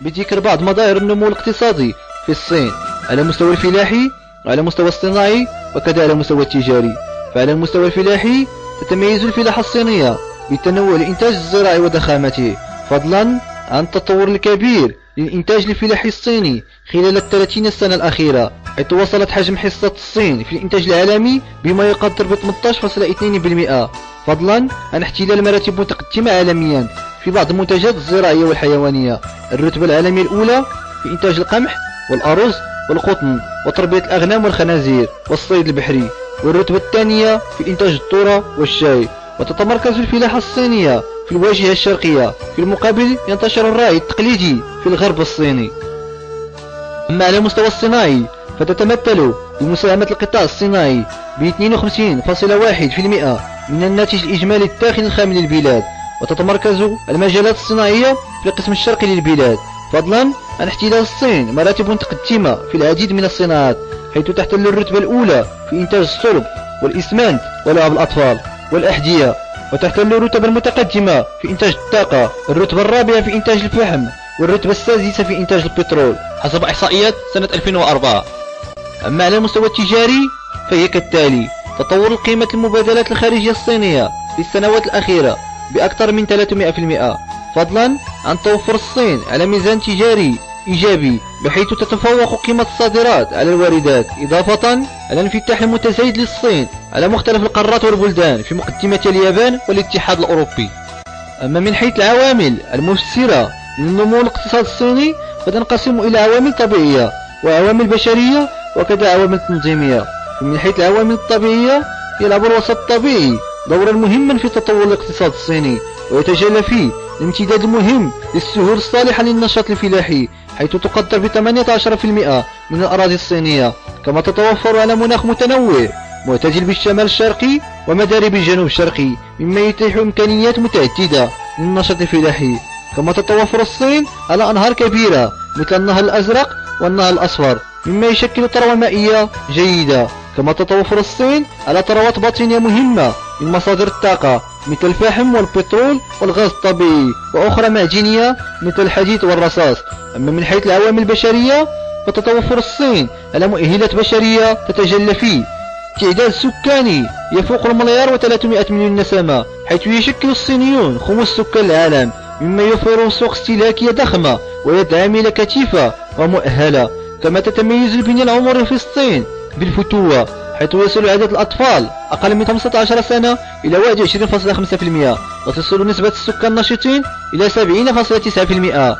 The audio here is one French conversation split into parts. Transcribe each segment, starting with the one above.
بذكر بعض مظاهر النمو الاقتصادي في الصين على المستوى الفلاحي وعلى المستوى الصناعي وكذا على المستوى التجاري. فعلى المستوى الفلاحي تتميز الفلاحة الصينية بتنوع الإنتاج الزراعي وضخامته، فضلا عن التطور الكبير للإنتاج الفلاحي الصيني خلال 30 سنة الأخيرة، حيث وصلت حجم حصة الصين في الإنتاج العالمي بما يقدر ب 18.2%، فضلا عن احتلال مراتب متقدمة عالميا في بعض المنتجات الزراعية والحيوانية. الرتبة العالمية الأولى في إنتاج القمح والأرز والقطن وتربية الأغنام والخنازير والصيد البحري، والرتبة الثانية في إنتاج الذرة والشاي. وتتمركز الفلاحة الصينية في الواجهة الشرقية، في المقابل ينتشر الراعي التقليدي في الغرب الصيني. أما على المستوى الصناعي فتتمثل بمساهمة القطاع الصناعي ب 52.1% من الناتج الإجمالي الداخلي الخام للبلاد، وتتمركز المجالات الصناعية في القسم الشرقي للبلاد، فضلا عن احتلال الصين مراتب متقدمة في العديد من الصناعات، حيث تحتل الرتبة الأولى في إنتاج الصلب والإسمنت ولعب الأطفال والأحذية، وتحتل الرتبة المتقدمة في إنتاج الطاقة، الرتبة الرابعة في إنتاج الفحم، والرتبة السادسة في إنتاج البترول حسب إحصائيات سنة 2004. أما على المستوى التجاري فهي كالتالي: تطور القيمة المبادلات الخارجية الصينية في السنوات الأخيرة بأكثر من 300%، فضلا عن توفر الصين على ميزان تجاري إيجابي، بحيث تتفوق قيمة الصادرات على الواردات، إضافة على الانفتاح المتزايد للصين على مختلف القارات والبلدان في مقدمتها اليابان والاتحاد الأوروبي. أما من حيث العوامل المفسرة للنمو الاقتصادي الصيني فتنقسم إلى عوامل طبيعية وعوامل بشرية وكذا عوامل تنظيمية. من حيث العوامل الطبيعية يلعب الوسط الطبيعي دورا مهما في تطور الاقتصاد الصيني، ويتجلى فيه الامتداد المهم للسهول الصالحة للنشاط الفلاحي، حيث تقدر ب 18% من الأراضي الصينية، كما تتوفر على مناخ متنوع معتدل بالشمال الشرقي ومداري بالجنوب الشرقي، مما يتيح إمكانيات متعددة للنشاط الفلاحي. كما تتوفر الصين على أنهار كبيرة مثل النهر الأزرق والنهر الأصفر، مما يشكل ثروة مائية جيدة. كما تتوفر الصين على ثروات باطنية مهمة من مصادر الطاقة مثل الفحم والبترول والغاز الطبيعي، وأخرى معدنية مثل الحديد والرصاص. أما من حيث العوامل البشرية فتتوفر الصين على مؤهلات بشرية تتجلى في تعداد سكاني يفوق 1,300,000,000 نسمة، حيث يشكل الصينيون خمس سكان العالم، مما يوفر سوق استهلاكية ضخمة ويد عاملة كثيفة ومؤهلة. كما تتميز البنية العمرية في الصين بالفتوة، حيث يصل عدد الأطفال أقل من 15 سنة إلى 21.5%، وتصل نسبة السكان النشطين إلى 70.9%.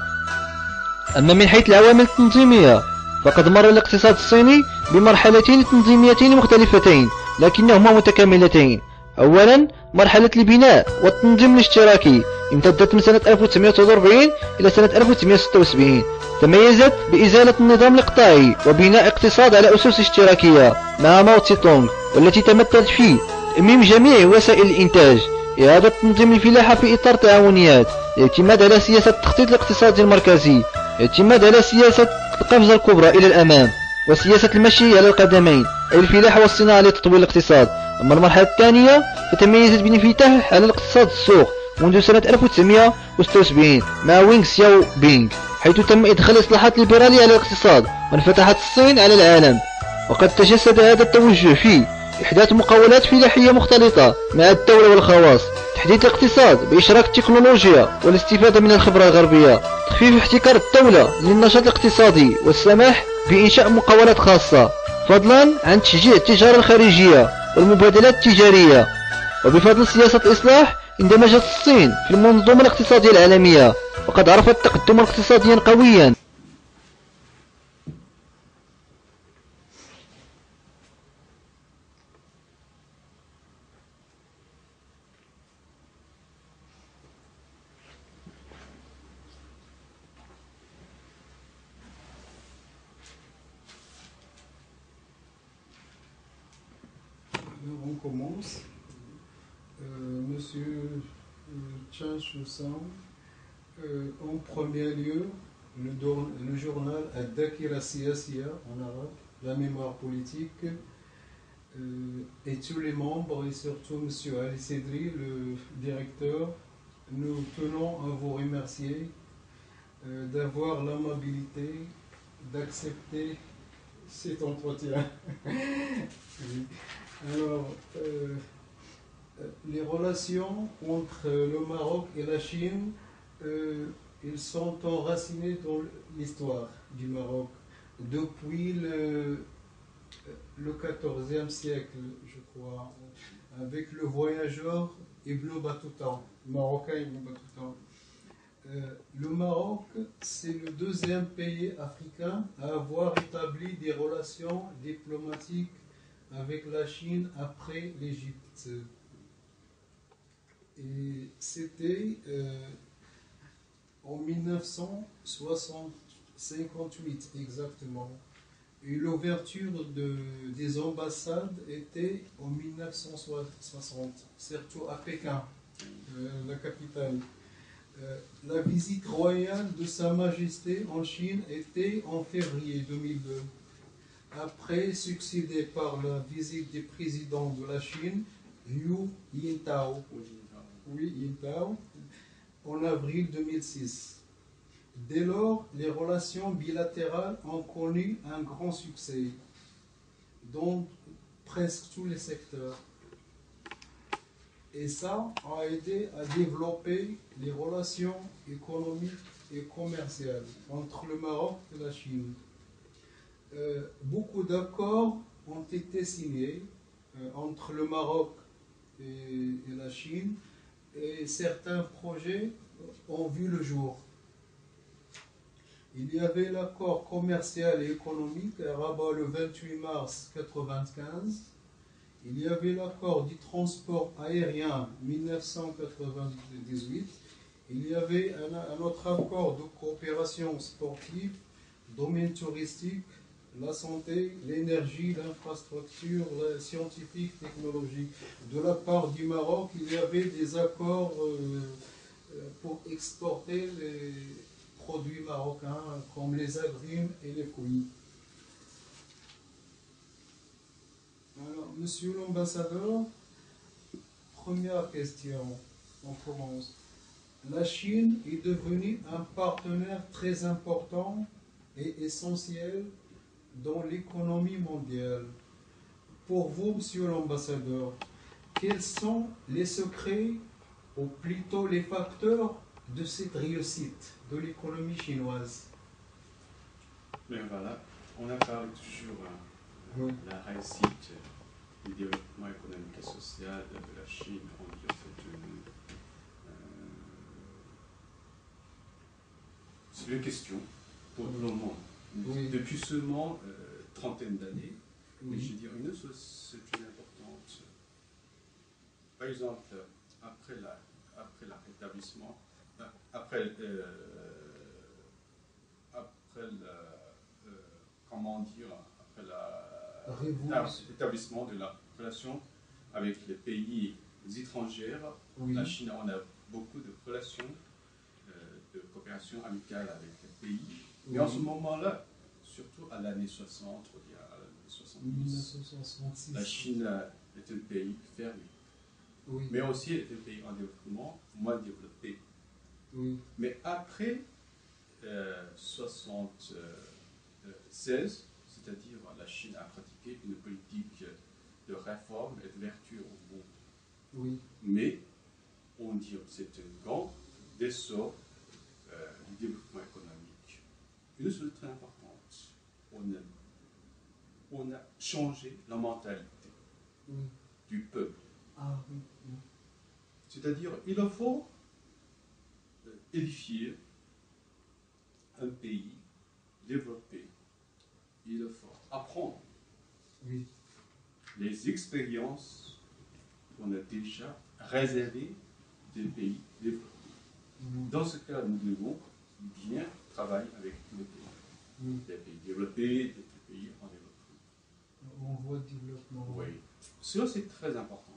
أما من حيث العوامل التنظيمية فقد مر الاقتصاد الصيني بمرحلتين تنظيميتين مختلفتين لكنهما متكاملتين. أولا مرحلة البناء والتنظيم الاشتراكي امتدت من سنة 1949 إلى سنة 1976، تميزت بإزالة النظام الإقطاعي وبناء اقتصاد على أسس اشتراكية مع ماو تسي تونغ، والتي تمثلت في تأميم جميع وسائل الإنتاج، إعادة تنظيم الفلاحة في إطار تعاونيات، الاعتماد على سياسة التخطيط الاقتصادي المركزي، الاعتماد على سياسة القفزة الكبرى إلى الأمام، وسياسة المشي على القدمين أي الفلاحة والصناعة لتطوير الاقتصاد. أما المرحلة الثانية فتميزت بالانفتاح على الاقتصاد السوق منذ سنة 1976 مع وينغ سياو بينغ، حيث تم إدخال الإصلاحات الليبرالية على الاقتصاد وانفتحت الصين على العالم. وقد تجسد هذا التوجه في إحداث مقاولات فلاحية مختلطة مع الدولة والخواص، تحديث الاقتصاد بإشراك التكنولوجيا والاستفادة من الخبرة الغربية، تخفيف احتكار الدولة للنشاط الاقتصادي والسماح بإنشاء مقاولات خاصة، فضلا عن تشجيع التجارة الخارجية والمبادلات التجارية. وبفضل سياسة الإصلاح اندمجت الصين في المنظومة الاقتصادية العالمية وقد عرفت تقدما اقتصاديا قويا. On commence. Monsieur Chen Shusang, en premier lieu, le journal Ad-Dakira Siyasiya en arabe, la mémoire politique, et tous les membres, et surtout Monsieur Ali Sedri, le directeur, nous tenons à vous remercier d'avoir l'amabilité d'accepter cet entretien. Oui. Alors, les relations entre le Maroc et la Chine, ils sont enracinés dans l'histoire du Maroc. Depuis le XIVe siècle, je crois, avec le voyageur Ibn Battuta, marocain Ibn Battuta. Le Maroc, c'est le deuxième pays africain à avoir établi des relations diplomatiques avec la Chine après l'Égypte. Et c'était en 1958 exactement. Et l'ouverture des ambassades était en 1960, surtout à Pékin, la capitale. La visite royale de Sa Majesté en Chine était en février 2002. Après, succédé par la visite du président de la Chine, Hu Jintao, en avril 2006. Dès lors, les relations bilatérales ont connu un grand succès dans presque tous les secteurs. Et ça a aidé à développer les relations économiques et commerciales entre le Maroc et la Chine. Beaucoup d'accords ont été signés entre le Maroc et la Chine, et certains projets ont vu le jour. Il y avait l'accord commercial et économique à Rabat le 28 mars 1995. Il y avait l'accord du transport aérien 1998. Il y avait un autre accord de coopération sportive, domaine touristique, la santé, l'énergie, l'infrastructure scientifique, technologique. De la part du Maroc, il y avait des accords pour exporter les produits marocains comme les agrumes et les fruits. Alors, monsieur l'ambassadeur, première question, on commence. La Chine est devenue un partenaire très important et essentiel dans l'économie mondiale. Pour vous, monsieur l'ambassadeur, quels sont les secrets, ou plutôt les facteurs de cette réussite de l'économie chinoise? Mais voilà, on a parlé toujours de la réussite du développement économique et social de la Chine. On dit en fait c'est une question pour tout le monde. Oui. Depuis seulement trentaine d'années, Oui. mais je dirais une chose, c'est une importante. Par exemple, après la rétablissement, comment dire, après l'établissement de la relation avec les pays étrangers, Oui. la Chine on a beaucoup de relations de coopération amicale avec les pays. Mais en ce moment-là, surtout à l'année 60, ou bien à l'année 70, 1966. la Chine est un pays fermé. Oui. Mais aussi est un pays en développement, moins développé. Oui. Mais après 76, c'est-à-dire la Chine a pratiqué une politique de réforme et d'ouverture au monde. Oui. Mais on dit que c'est un grand essor du développement économique. Une chose très importante, on a changé la mentalité du peuple. Ah, oui. C'est-à-dire, il faut édifier un pays développé. Il faut apprendre les expériences qu'on a déjà réservées des pays développés. Dans ce cas, nous devons bien travailler avec tous les pays. Des pays développés, des pays en développement. On voit le développement. Oui. Cela, c'est très important.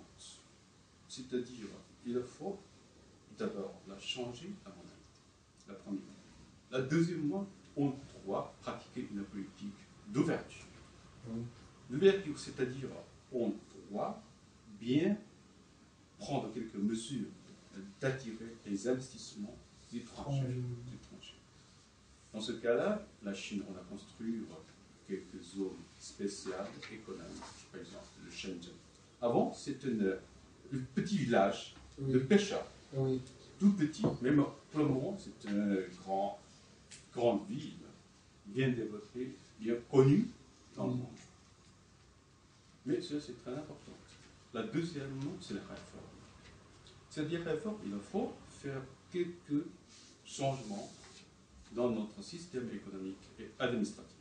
C'est-à-dire, il faut d'abord la changer la mentalité. La première. La deuxièmement, on doit pratiquer une politique d'ouverture. L'ouverture, c'est-à-dire, on doit bien prendre quelques mesures d'attirer les investissements étrangers. Dans ce cas-là, la Chine, on a construit quelques zones spéciales économiques, par exemple le Shenzhen. Avant, c'était un petit village de pêcheurs, tout petit, mais pour le moment, c'est une grande ville, bien développée, bien connue dans le monde. Mais ça, c'est très important. La deuxième, c'est la réforme. C'est-à-dire, réforme, il faut faire quelques changements dans notre système économique et administratif.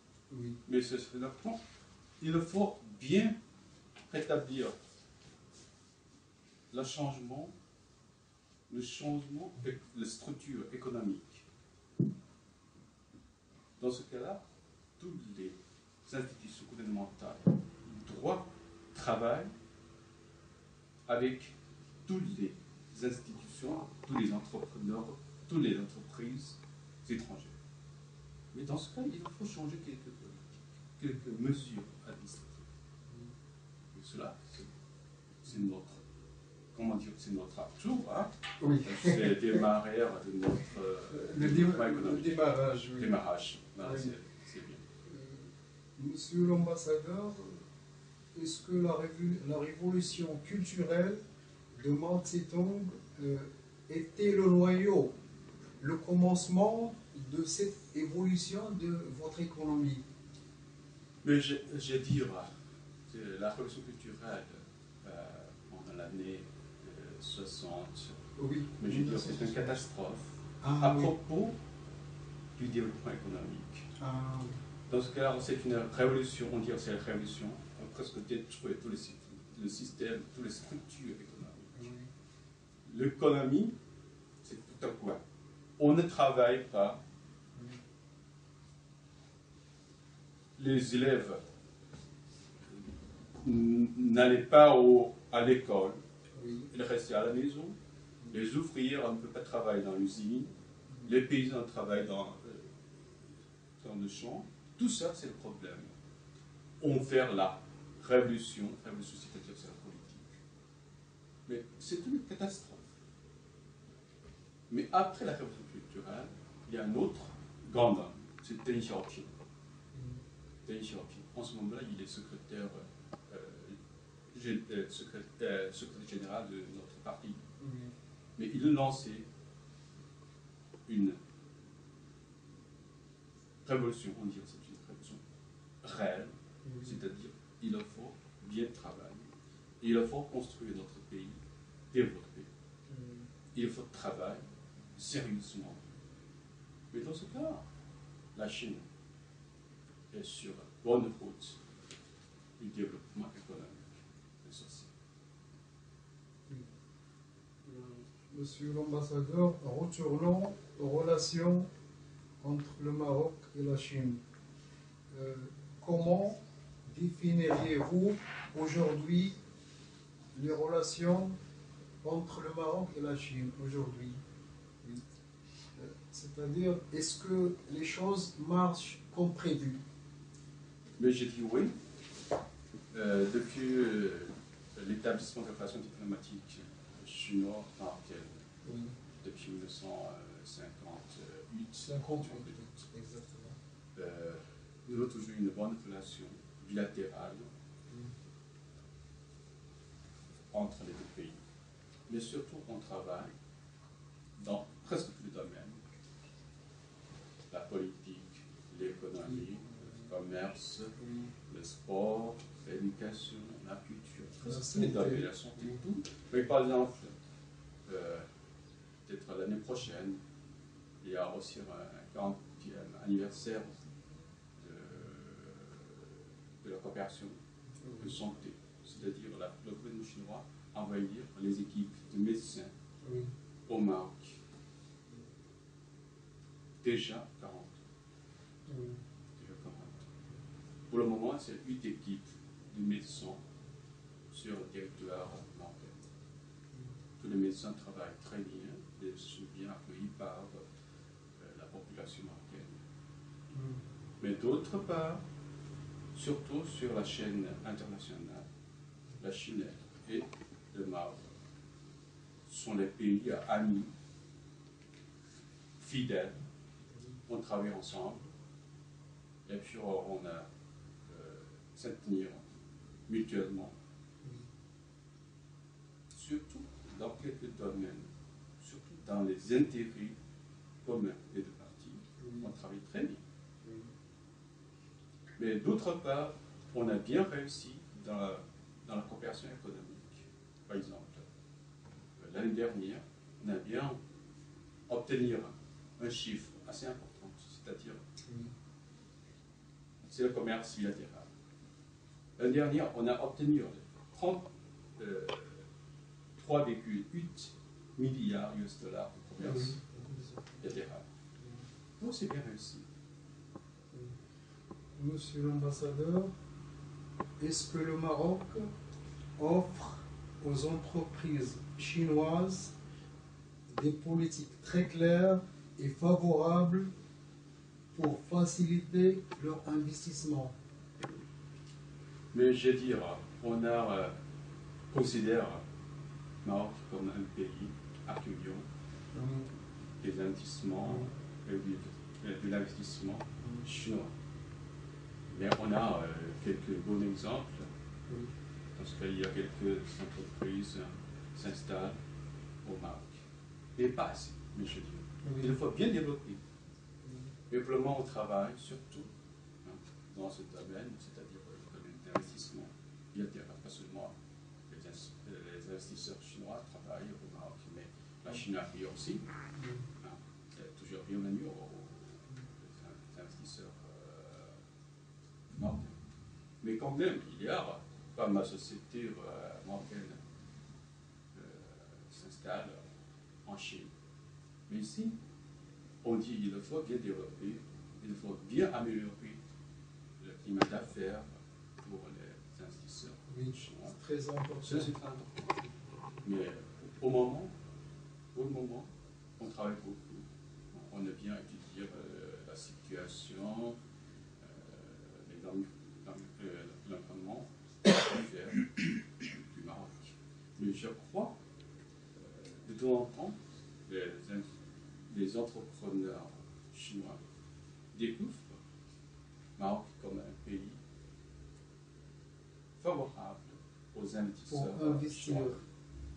Mais c'est important. Il faut bien rétablir le changement de la structure économique. Dans ce cas-là, toutes les institutions gouvernementales doivent travailler avec toutes les institutions, tous les entrepreneurs, toutes les entreprises étrangères. Mais dans ce cas, il faut changer quelques mesures administratives. Et cela, c'est notre, comment dire, c'est notre atout, hein? C'est le démarrage de notre démarrage. Démarrage, c'est bien. Monsieur l'ambassadeur, est-ce que la révolution culturelle de Mao Tse-tung était le noyau, le commencement de cette évolution de votre économie? Mais je dire, la révolution culturelle pendant l'année 60, mais je dire c'est une catastrophe à propos du développement économique. Dans ce cas-là, c'est une révolution, on dirait que c'est la révolution, on a presque détruit tout le système, toutes les structures économiques. L'économie, c'est tout un point. On ne travaille pas. Les élèves n'allaient pas à l'école, ils restaient à la maison. Les ouvriers ne peuvent pas travailler dans l'usine. Les paysans travaillent dans le champ. Tout ça, c'est le problème. On fait la révolution c'est-à-dire c'est la politique. Mais c'est une catastrophe. Mais après la révolution culturelle, il y a un autre grand homme, c'est Deng Xiaoping. Deng Xiaoping, en ce moment-là, il est secrétaire général de notre parti. Mais il a lancé une révolution, on dirait que c'est une révolution réelle, c'est-à-dire il faut bien travailler, il faut construire notre pays, développer. Il faut travailler sérieusement. Mais dans ce cas, la Chine est sur bonne route du développement économique et social. Monsieur l'ambassadeur, retournons aux relations entre le Maroc et la Chine. Comment définiriez-vous aujourd'hui les relations entre le Maroc et la Chine aujourd'hui? C'est-à-dire, est-ce que les choses marchent comme prévu? Mais j'ai dit oui. Depuis l'établissement de relations diplomatiques chino-marocaines, depuis 1958, exactement. nous avons toujours une bonne relation bilatérale entre les deux pays. Mais surtout, on travaille dans presque tous les domaines. La politique, l'économie, le commerce, le sport, l'éducation, la culture, presque tous les domaines, la santé, tout. Mais par exemple, peut-être l'année prochaine, il y a aussi un 40e anniversaire de la coopération de santé. C'est-à-dire le gouvernement chinois a envoyé les équipes de médecins au Maroc. Déjà 40 ans. Déjà 40 ans. Pour le moment, c'est 8 équipes de médecins sur le territoire marocain. Tous les médecins travaillent très bien et sont bien accueillis par la population marocaine. Mais d'autre part, surtout sur la chaîne internationale, la Chine et le Maroc sont les pays amis, fidèles, on travaille ensemble, et puis on a soutenir mutuellement, surtout dans quelques domaines, surtout dans les intérêts communs des deux parties, on travaille très bien. Mais d'autre part, on a bien réussi dans la coopération économique. Par exemple, l'année dernière, on a bien obtenu un chiffre assez important, c'est-à-dire c'est le commerce bilatéral. L'année dernière, on a obtenu 3,8 milliards US dollars de commerce bilatéral. Donc c'est bien réussi. Monsieur l'ambassadeur, est-ce que le Maroc offre aux entreprises chinoises des politiques très claires et favorables pour faciliter leur investissement? Mais je veux dire, on considère le Maroc comme un pays accueillant des investissements, de l'investissement chinois. Mais on a quelques bons exemples, parce qu'il y a quelques entreprises qui s'installent au Maroc. Mais pas assez, mais je dis. Il faut bien développer. Et pour le moment, on travaille surtout dans ce domaine, c'est-à-dire le domaine d'investissement bilatéral, pas seulement les investisseurs chinois travaillent au Maroc, mais la Chine arrive aussi. Toujours bienvenue aux investisseurs marocains. Mais quand même, il y a, comme la société marocaine s'installe en Chine. Mais ici, on dit qu'il faut bien développer, il faut bien améliorer le climat d'affaires pour les investisseurs. Oui, c'est très important. Ça, c'est très important. Mais au moment, on travaille beaucoup. On a bien étudié la situation, l'environnement d'affaires du Maroc. Mais je crois, de temps en temps, les entrepreneurs chinois découvrent le Maroc comme un pays favorable aux investisseurs pour investir. chinois.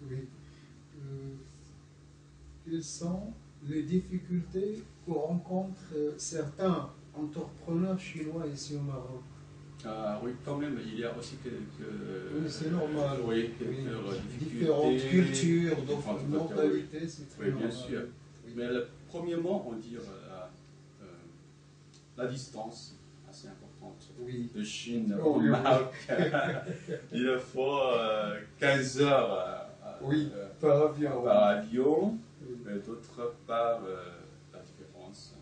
Oui. Quelles sont les difficultés que rencontrent certains entrepreneurs chinois ici au Maroc? Oui, quand même, il y a aussi quelques. Oui, c'est normal. Oui, quelques différentes cultures, différentes mentalités, c'est très oui, normal. bien sûr. Oui. Mais premièrement, on dit la distance assez importante Oui. de Chine Oh, au oui, Maroc. Il faut 15 heures par avion. par avion, Oui. mais d'autre part, la différence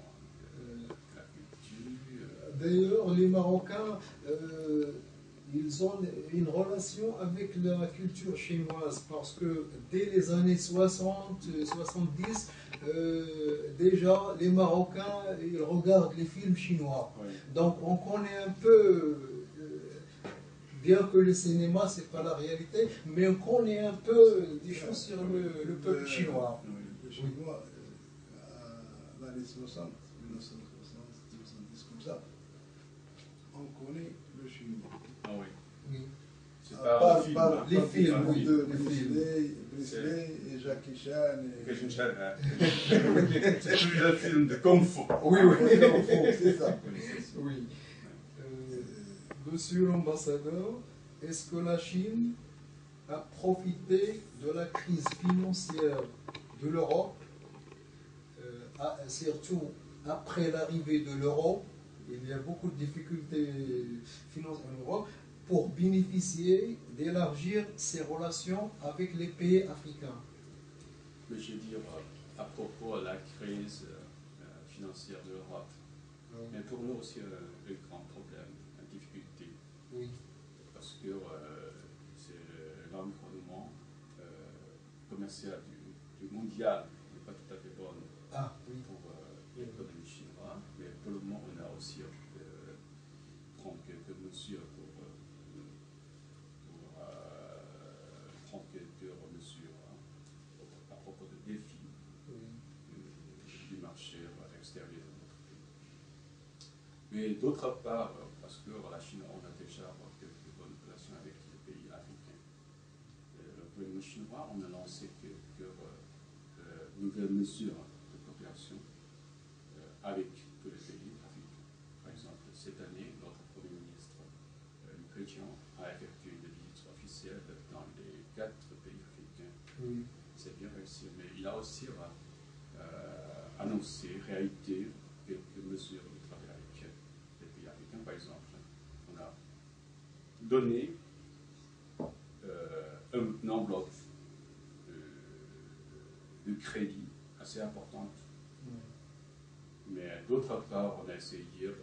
la culture. D'ailleurs, les Marocains, ils ont une relation avec la culture chinoise parce que dès les années 60, 70, déjà les Marocains ils regardent les films chinois. Oui. Donc on connaît un peu, bien que le cinéma c'est pas la réalité, mais on connaît un peu des choses sur le peuple chinois. Le chinois, à l'année 60, 1960, 1970, comme ça, on connaît le chinois. Ah oui. Oui. C'est Par pas un film, hein. les films, Pas un oui. film. de Bruce Lee et Jackie Chan. Que je ne sais pas. C'est un film de Kung Fu. Oui, C'est ça. oui. Monsieur l'ambassadeur, est-ce que la Chine a profité de la crise financière de l'Europe, surtout après l'arrivée de l'euro, il y a beaucoup de difficultés financières en Europe, pour bénéficier d'élargir ses relations avec les pays africains? Mais je veux dire, à propos de la crise financière de l'Europe, mais pour nous aussi un grand problème, une difficulté, Oui. parce que c'est l'environnement commercial du mondial n'est pas tout à fait bon Ah, oui. pour l'économie chinoise, mais pour le moment on a aussi prendre quelques mesures pour prendre quelques mesures à propos de défis du marché extérieur de notre pays. Mais d'autre part, parce que la Chine, on a déjà quelques bonnes relations avec les pays africains. Le gouvernement chinois, on a lancé quelques nouvelles mesures de coopération avec tous les pays africains. Par exemple, cette année, notre Premier ministre, Li Keqiang, a effectué des visites officielles dans les 4 pays africains. Oui. C'est bien réussi, mais il a aussi annoncé, réalité quelques mesures de travail avec les pays africains. Par exemple, on a donné une enveloppe de crédit assez importante. Mais d'autre part, on a essayé de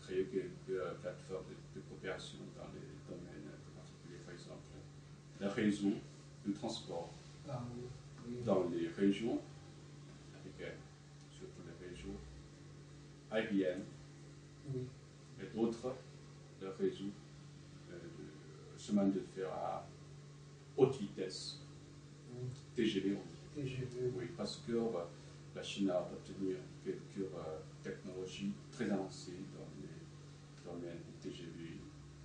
créer quelques plateformes de coopération dans les domaines particuliers, par exemple, le réseau de transport dans les régions africaines, surtout les régions aériennes, et d'autres, le réseau de chemin de fer à haute vitesse, TGV, on dit. Oui, parce que la Chine a obtenu quelques technologies très avancées dans les domaines du TGV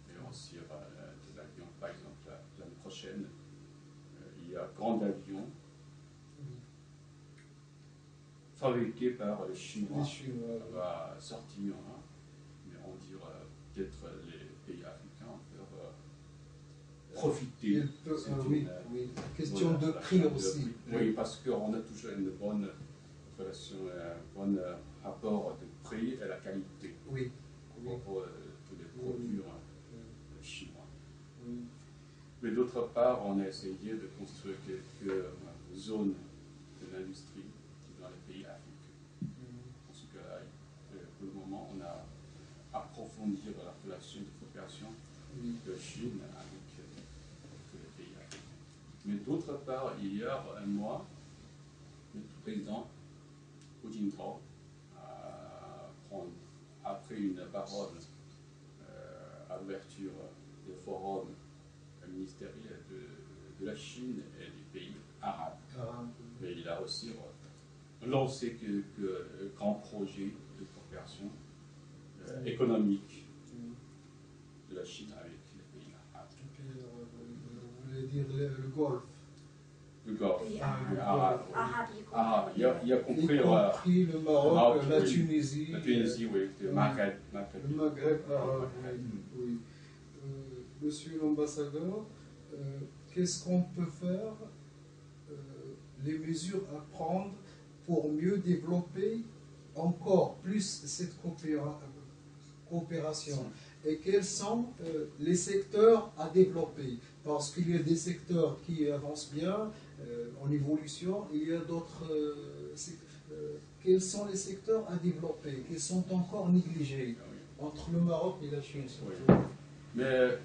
et aussi de l'avion. Par exemple, l'année prochaine, il y a un grand avion fabriqué par les Chinois va sortir, hein, mais on dirait peut-être les pays africains peuvent profiter. Oui. Question de prix aussi. Oui, parce qu'on a toujours une bonne relation, un bon rapport de prix et la qualité pour tous les produits chinois. Mais d'autre part, on a essayé de construire quelques zones de l'industrie dans les pays africains. Parce que pour le moment, on a approfondi la relation de coopération de Chine avec tous les pays africains. Mais d'autre part, il y a un mois, le président Hu Jintao a pris une parole à l'ouverture des forums ministériels de la Chine et des pays arabes. Mais il a aussi lancé quelques grands projets de coopération économique de la Chine avec les pays arabes. Vous voulez dire le Golfe? Le Golfe, arabe. Il y a compris le Maroc, la Tunisie. La Tunisie, oui, le Maghreb. Le Maghreb arabe, oui. Monsieur l'ambassadeur, qu'est-ce qu'on peut faire, les mesures à prendre pour mieux développer encore plus cette coopération? Et quels sont les secteurs à développer? Parce qu'il y a des secteurs qui avancent bien en évolution, il y a d'autres quels sont les secteurs à développer, qui sont encore négligés entre le Maroc et la Chine? Mais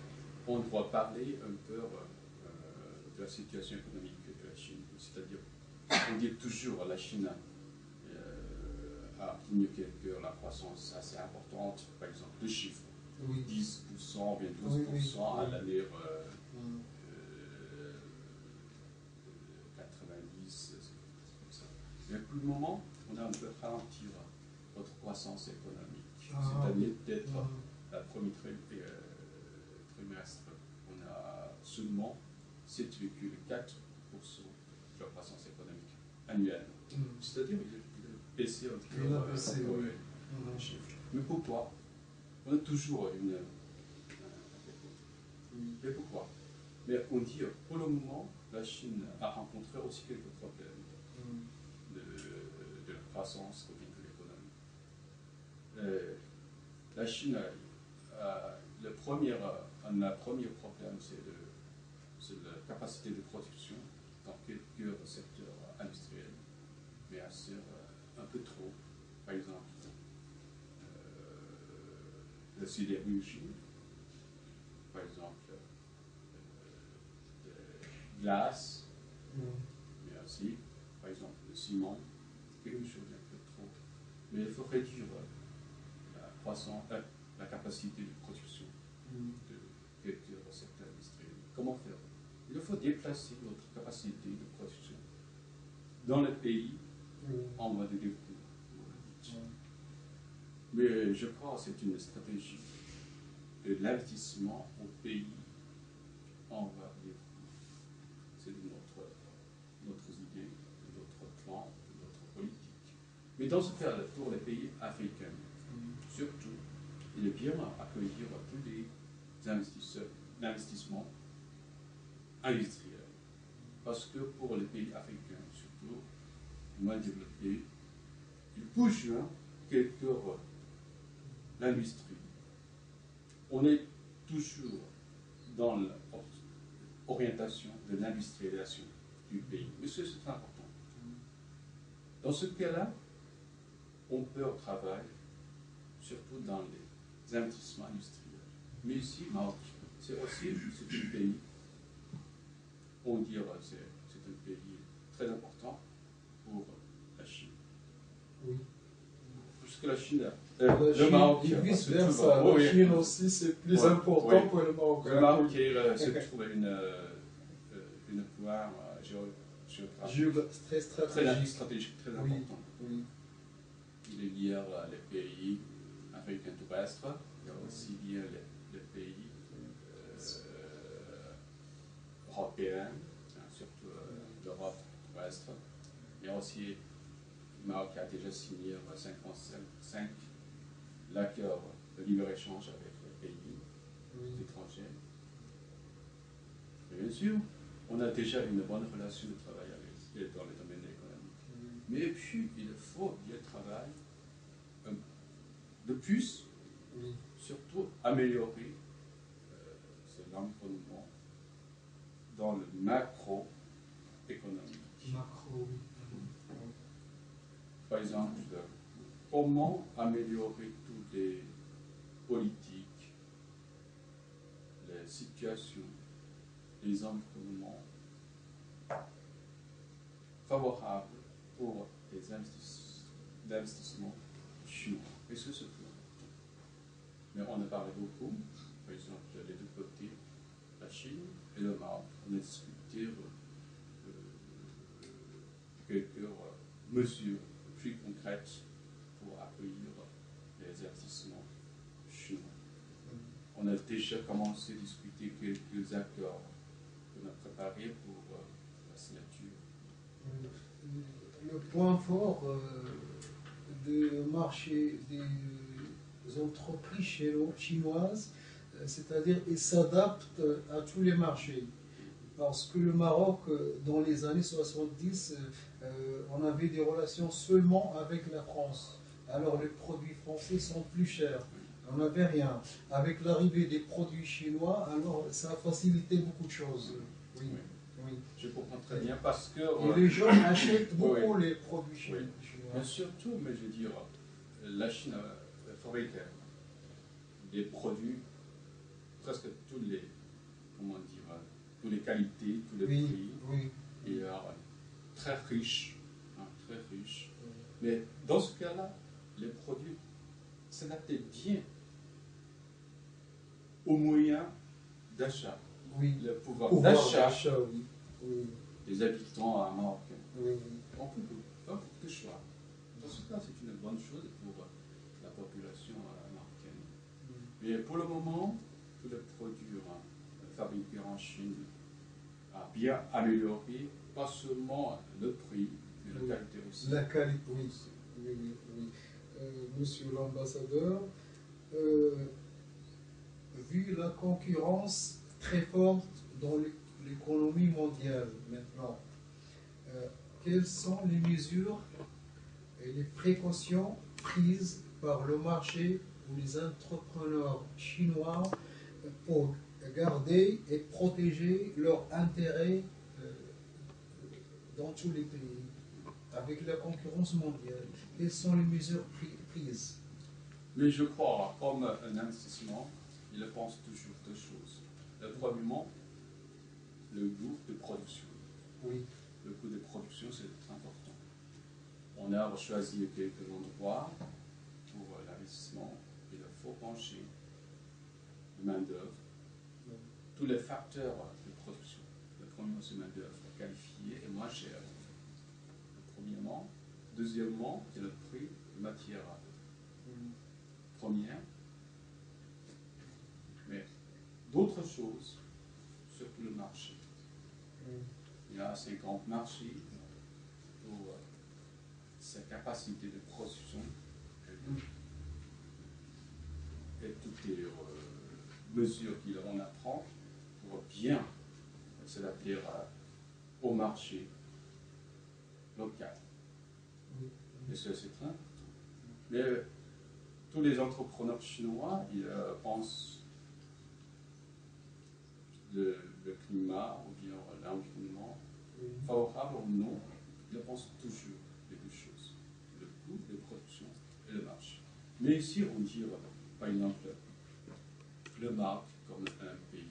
on doit parler un peu de la situation économique de la Chine. C'est-à-dire, on dit toujours la Chine a obtenu la croissance assez importante, par exemple, de chiffres. 10%, bien 12% à l'année 90, comme ça. Mais pour le moment, on a un peu ralenti notre croissance économique. Cette année, peut-être, la première trimestre, on a seulement 7,4% de la croissance économique annuelle. C'est-à-dire qu'il a baissé un peu les chiffres. Mais pourquoi? On a toujours une... Mais pourquoi? Mais on dit, pour le moment, la Chine a rencontré aussi quelques problèmes de la croissance de l'économie. La Chine, le premier problème, c'est la capacité de production dans quelques secteurs industriels, mais assez un peu trop. Par exemple, la sidérurgie, par exemple, de glace, mais aussi, par exemple, le ciment, quelque chose d'un peu trop. Mais il faut réduire la capacité de production de quelques secteurs industriels. Comment faire? Il faut déplacer notre capacité de production dans les pays en voie de développement. Mais je crois que c'est une stratégie de l'investissement au pays en va vivre. C'est de notre idée, de notre plan, de notre politique. Mais dans ce cas-là, pour les pays africains, surtout, il est bien accueillir tous les investissements industriels. Parce que pour les pays africains, surtout moins développés, il pousse quelque l'industrie. On est toujours dans l'orientation de l'industrialisation du pays. Mais c'est très important. Dans ce cas-là, on peut travailler surtout dans les investissements industriels. Mais ici, Maroc, c'est aussi un pays, on dirait c'est un pays très important pour la Chine. Oui. Parce que la Chine, La le Chine, Maroc, et vice-versa. La Chine aussi, c'est plus important pour le Maroc. Le Maroc se trouve une pouvoir géographique Très stratégique. très Oui, important. oui. Il est lié les pays africains terrestres, il y a aussi lié les pays européens, surtout l'Europe terrestre. Il y a aussi le Maroc a déjà signé en 1955 l'accord de libre-échange avec les pays étrangers. Et bien sûr, on a déjà une bonne relation de travail avec dans le domaine économique. Mais puis, il faut bien travailler de plus, surtout améliorer l'environnement dans le macroéconomique. Par exemple, comment améliorer toutes les politiques, les situations, les environnements favorables pour les investissements chinois. Et c'est ce point. Mais on a parlé beaucoup, par exemple, les deux côtés, la Chine et le Maroc. On a discuté quelques mesures plus concrètes pour accueillir les investissements chinois. On a déjà commencé à discuter quelques accords qu'on a préparés pour la signature. Le point fort du marché des entreprises chinoises, c'est-à-dire qu'ils s'adaptent à tous les marchés. Parce que le Maroc, dans les années 70, on avait des relations seulement avec la France. Alors les produits français sont plus chers. On n'avait rien. Avec l'arrivée des produits chinois, alors ça a facilité beaucoup de choses. Oui. Oui. Je comprends très bien parce que... Et les gens achètent beaucoup les produits chinois. Mais surtout, mais je veux dire, la Chine fabrique des produits, presque tous les, comment dire, toutes les qualités, tous les prix. Oui. Et très riche, très riche. Mais dans ce cas-là, les produits s'adaptent bien aux moyens d'achat. Oui. Le pouvoir d'achat oui. des habitants à Maroc. Oui. On peut beaucoup de choix. Dans ce cas, c'est une bonne chose pour la population marocaine. Mais pour le moment, tous les produits fabriqués en Chine a bien amélioré, pas seulement le prix, mais la qualité aussi. La qualité, oui. Monsieur l'ambassadeur, vu la concurrence très forte dans l'économie mondiale maintenant, quelles sont les mesures et les précautions prises par le marché ou les entrepreneurs chinois pour garder et protéger leurs intérêts dans tous les pays, avec la concurrence mondiale? Quelles sont les mesures prises? Mais je crois, comme un investissement, il pense toujours deux choses. Premièrement, le coût de production. Oui. Le coût de production, c'est très important. On a choisi quelques endroits pour l'investissement. Il faut pencher la main-d'œuvre, tous les facteurs de production. Le premier, c'est main-d'œuvre qualifiée et moins chère. Premièrement. Deuxièmement, c'est le prix de matière première. Mais d'autres choses, surtout le marché. Il y a 50 marchés pour sa capacité de production et toutes les mesures qu'on apprend pour bien s'adapter au marché local. Et ça, c'est très important. Mais tous les entrepreneurs chinois, ils pensent le climat ou bien l'environnement favorable ou non, ils pensent toujours les deux choses, le coût de production et le marché. Mais ici, on dit, par exemple, le Maroc comme un pays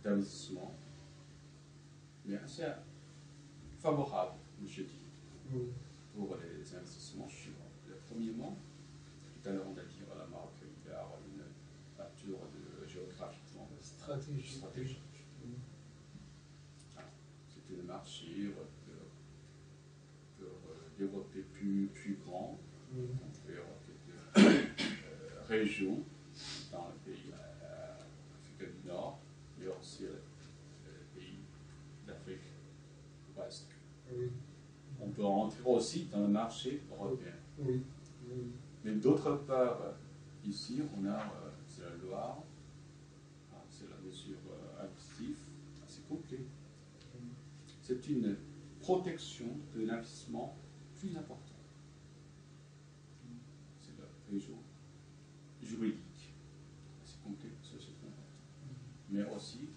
d'investissement, mais assez favorable, je dis, pour les investissements chinois. Premièrement, tout à l'heure on a dit à la Maroc qu'il y a une nature géographiquement stratégique. C'est un marché pour développer plus grand, pour quelques régions dans le pays africain du Nord, mais aussi les pays d'Afrique ouest. On peut entrer aussi dans le marché européen. Mais d'autre part, ici, on a c'est la Loire, c'est la mesure administrative assez complète. C'est une protection de l'investissement plus importante. C'est la région juridique assez complète, ça c'est très important. Mais aussi,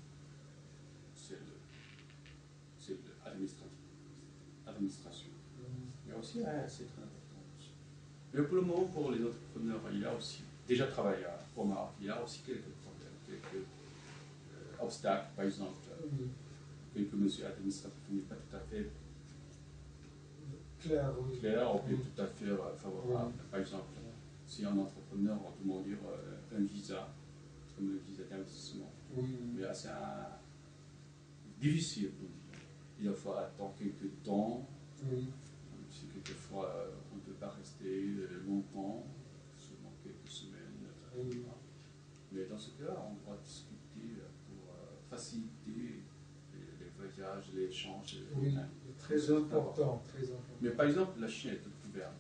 c'est l'administration. Mais aussi, c'est très important. Mais pour le moment, pour les entrepreneurs, il y a aussi déjà travaillé au Maroc, il y a aussi quelques problèmes, quelques obstacles, par exemple, quelques mesures administratives qui ne sont pas tout à fait claires ou tout à fait favorables. Par exemple, si un entrepreneur demande un visa, comme le visa d'investissement, mais c'est difficile pour dire. Il faut attendre quelques temps. Si quelquefois on ne peut pas rester longtemps, seulement quelques semaines. Mais dans ce cas, on doit discuter pour faciliter les voyages, les échanges. Très important. Mais par exemple, la Chine est toute ouverte.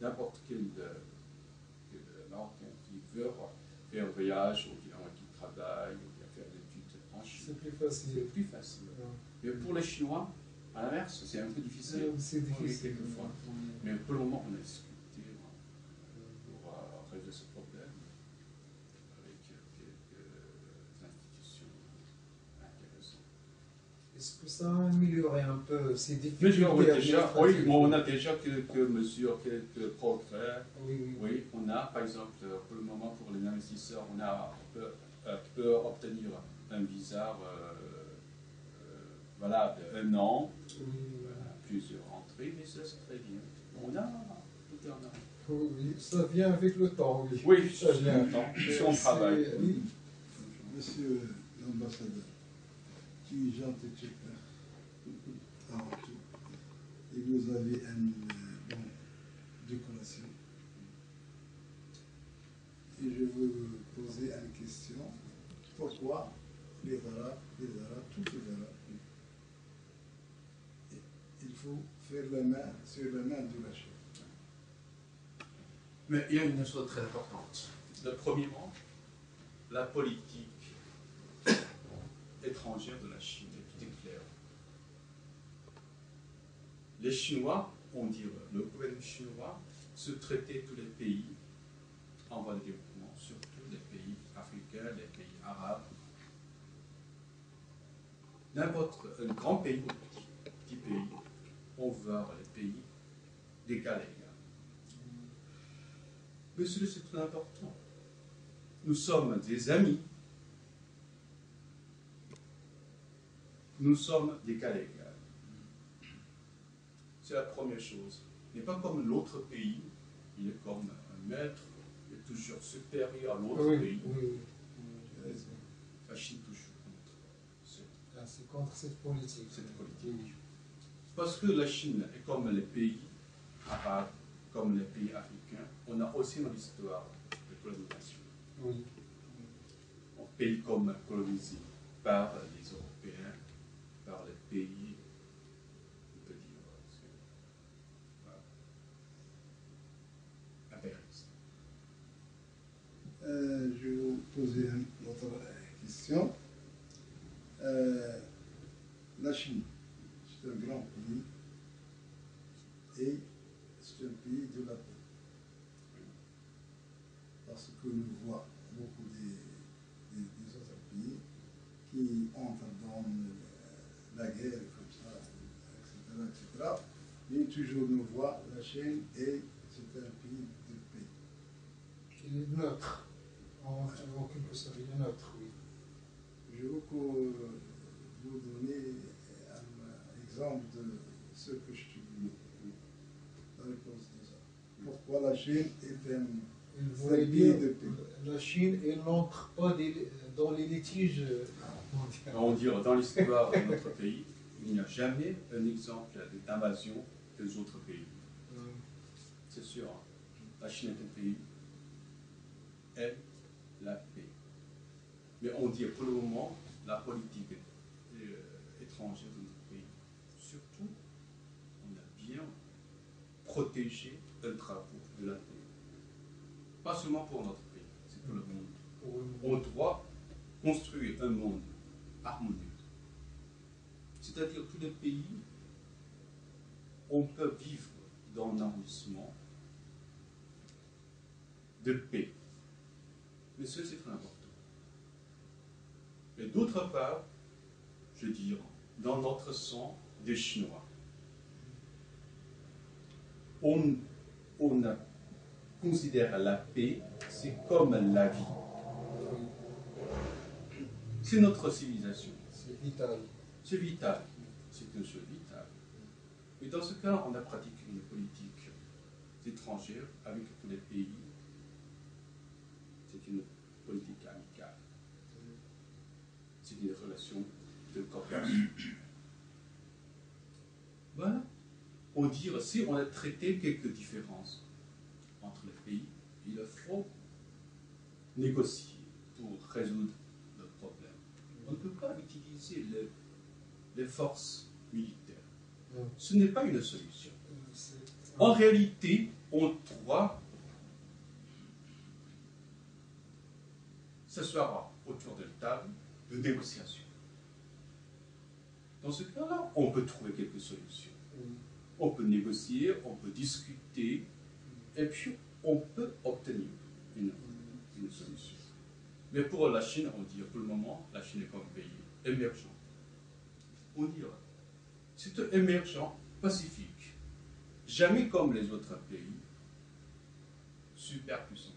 N'importe quel Marocain qui veut faire un voyage, ou bien qui travaille, ou bien faire des études en Chine, c'est plus facile. Mais pour les Chinois, à l'inverse, c'est un peu difficile. Quelquefois. Mais pour le moment, on a discuté pour résoudre ce problème avec quelques institutions intéressantes. Est-ce que ça a amélioré un peu ces difficultés? Oui, on a déjà quelques mesures, quelques progrès. Oui, on a, par exemple, pour le moment, pour les investisseurs, on peut obtenir un visa valable un an, plusieurs entrées, mais ça c'est très bien. On a tout un an. Oui, ça vient avec le temps, oui. Ça vient avec le temps, si on travaille. Monsieur l'ambassadeur, qui est Jean Tétchek, avant tout, et vous avez une bonne décoration. Et je veux vous poser une question. Pourquoi les Arabes, tous les Arabes, il faut faire la main sur la main de la Chine? Mais il y a une chose très importante. Premièrement, la politique étrangère de la Chine est claire. Les Chinois, on dit, le gouvernement chinois, se traitait tous les pays en voie de développement, surtout les pays africains, les pays arabes. N'importe un grand pays ou petit pays, on veut les pays d'égal à égal. Mais cela c'est très important. Nous sommes des amis. Nous sommes d'égal à égal. C'est la première chose. Il n'est pas comme l'autre pays, il est comme un maître, il est toujours supérieur à l'autre pays. La Chine toujours contre. C'est contre cette politique. Parce que la Chine est comme les pays arabes, comme les pays africains, on a aussi une histoire de colonisation. Oui. Un pays comme colonisé par les Européens, par les pays, on peut dire, voilà, impérialistes. Je vais vous poser une autre question. La Chine, c'est un grand pays et c'est un pays de la paix. Parce que nous voyons beaucoup des autres pays qui entrent dans la guerre comme ça, etc., etc. Mais toujours nous voit la Chine et c'est un pays de paix. Il est neutre. En quelque sorte, il est neutre, oui. Je veux que vous donner un exemple de ce que je te dis, la réponse de ça. Pourquoi la Chine est un Il voulait dire pays de paix? la Chine, elle n'entre pas dans les litiges mondiaux. On dit dans l'histoire de notre pays, il n'y a jamais un exemple d'invasion des autres pays. C'est sûr, hein. La Chine est un pays, elle, la paix. Mais on dit pour le moment, la politique étrangère de notre pays, surtout, on a bien protégé le drapeau de la paix. Pas seulement pour notre pays, c'est pour le monde. On doit construire un monde harmonieux. C'est-à-dire tous les pays, on peut vivre dans un arrondissement de paix. Mais ça, c'est très important. Mais d'autre part, je veux dire, dans notre sang des Chinois, on considère la paix, c'est comme la vie. C'est notre civilisation. C'est vital. C'est vital. C'est une chose vitale. Mais dans ce cas, on a pratiqué une politique étrangère avec tous les pays. C'est une politique amicale. C'est une relation de coopération. Voilà. On dit si on a traité quelques différences entre les pays, il faut négocier pour résoudre le problème. On ne peut pas utiliser les forces militaires. Ce n'est pas une solution. En réalité, on doit s'asseoir autour de la table de négociation. Dans ce cas-là, on peut trouver quelques solutions. On peut négocier, on peut discuter, et puis on peut obtenir une solution. Mais pour la Chine, on dit pour le moment, la Chine est comme un pays émergent. On dirait, c'est un émergent pacifique. Jamais comme les autres pays super puissants.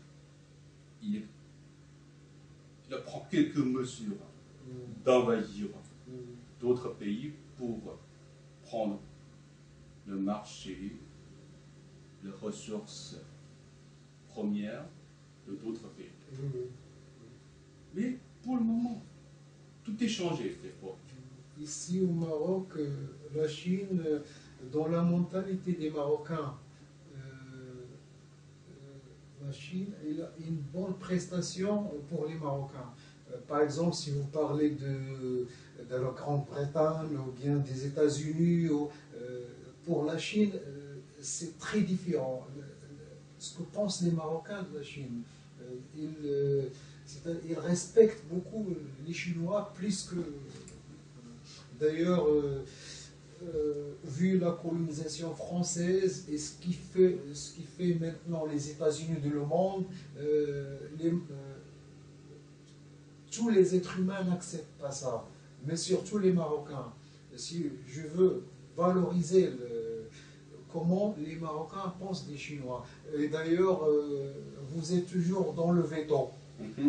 Il prend quelques mesures d'envahir d'autres pays pour prendre le marché, les ressources premières de d'autres pays. Mais pour le moment, tout est changé. Ici au Maroc, la Chine, dans la mentalité des Marocains, la Chine elle a une bonne prestation pour les Marocains. Par exemple, si vous parlez de la Grande-Bretagne ou bien des États-Unis, pour la Chine, c'est très différent. Ce que pensent les Marocains de la Chine, ils respectent beaucoup les Chinois plus que... D'ailleurs, vu la colonisation française et ce qui fait maintenant les États-Unis de le monde, tous les êtres humains n'acceptent pas ça, mais surtout les Marocains. Si je veux valoriser comment les Marocains pensent des Chinois. Et d'ailleurs, vous êtes toujours dans le veto.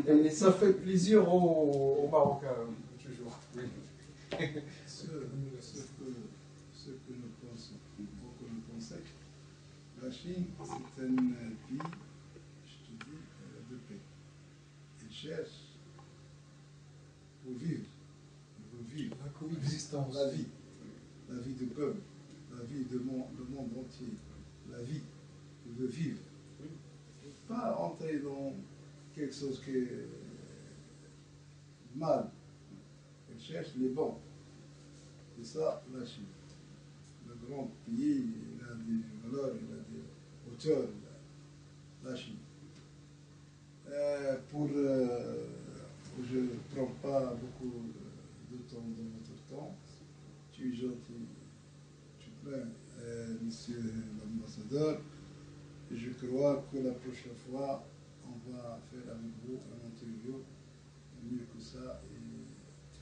Et ça fait plaisir aux Marocains, toujours. Ce que nous pensons, la Chine, c'est un pays, je te dis, de paix. Il cherche pour vivre. La coexistence. La vie du peuple, la vie du monde entier, la vie, pour de vivre. Pas entrer dans quelque chose qui est mal. Elle cherche les bons. C'est ça la Chine. Le grand pays, il a des valeurs, il a des hauteurs, la Chine. Je ne prends pas beaucoup de temps dans votre temps. Tu es gentil, tu plains, monsieur l'ambassadeur. Je crois que la prochaine fois, on va faire avec vous un interview mieux que ça.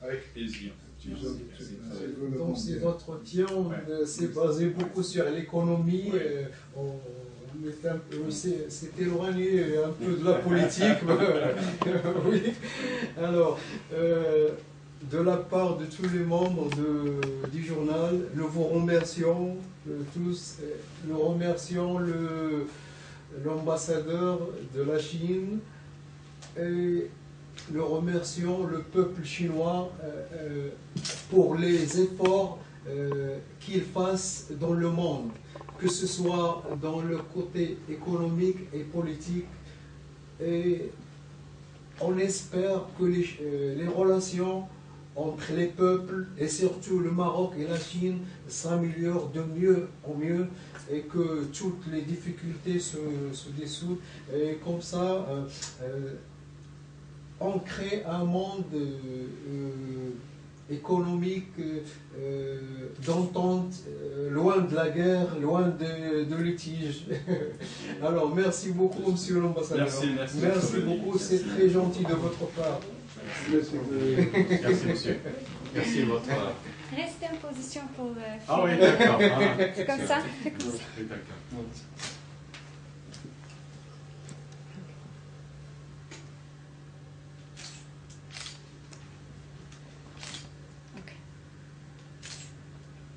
Avec plaisir. Donc cet entretien s'est basé beaucoup sur l'économie. On s'est éloigné un peu de la politique. Oui. Alors, de la part de tous les membres du journal, nous vous remercions tous. Nous remercions l'ambassadeur de la Chine et nous remercions le peuple chinois pour les efforts qu'il fasse dans le monde, que ce soit dans le côté économique et politique. Et on espère que les relations entre les peuples, et surtout le Maroc et la Chine, s'améliorent de mieux en mieux, et que toutes les difficultés se dissoudent. Et comme ça, on crée un monde économique d'entente, loin de la guerre, loin de litige. Alors, merci beaucoup, monsieur l'ambassadeur. Merci beaucoup, c'est très gentil de votre part. Merci, monsieur. Merci de votre... Restez en position pour... Ah oui, d'accord. C'est comme ça. Oui, d'accord.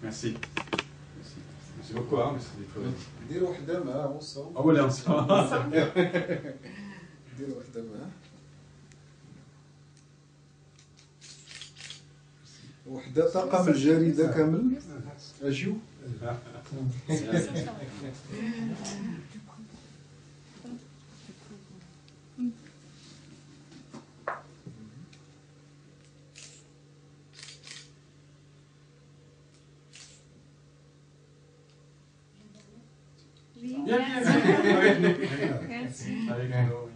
Merci. Merci beaucoup. ديروا وحده معاه وصل. Ah voilà, ensemble. ديروا وحده معاه. وحده طاقم الجريده كامل. اجيو. Oui, Bien, merci. avec nous. Merci. Avec nous.